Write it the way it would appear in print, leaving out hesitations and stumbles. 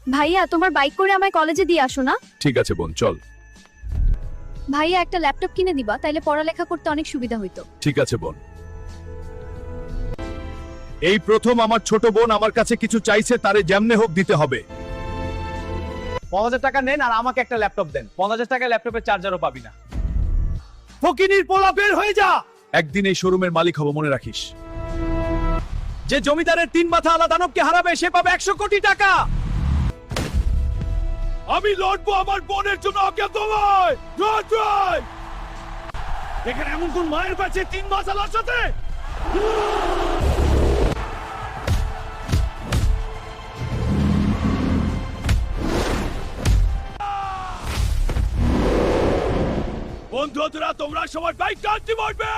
ভাইয়া তোমার বাইক করে আমায় কলেজে দিয়ে আসো না। ঠিক আছে বোন, চল। ভাইয়া একটা ল্যাপটপ কিনে দিবা, তাইলে পড়ালেখা করতে অনেক সুবিধা হইতো। ঠিক আছে বোন। এই প্রথম আমার ছোট বোন আমার কাছে কিছু চাইছে, তারে যেমনে হোক দিতে হবে। 5000 টাকা নেন আর আমাকে একটা ল্যাপটপ দেন। 5000 টাকায় ল্যাপটপের চার্জারও পাবি না। ফকিনীর পোলা, বের হয়ে যা। একদিন এই শোরুমের মালিক হব, মনে রাখিস। যে জমিদারের 3 মাথা আলা দানবকে হারাবে সে পাবে 100 কোটি টাকা। আমি লড়বো আমার বোনের জন্য। আজ্ঞা তোমায়। জয়। এখানে এমন কোন মায়ের কাছে 3 মাস আলার সাথে। বন্ধুরা তোমরা সবাই বাইক টানতে পারবে।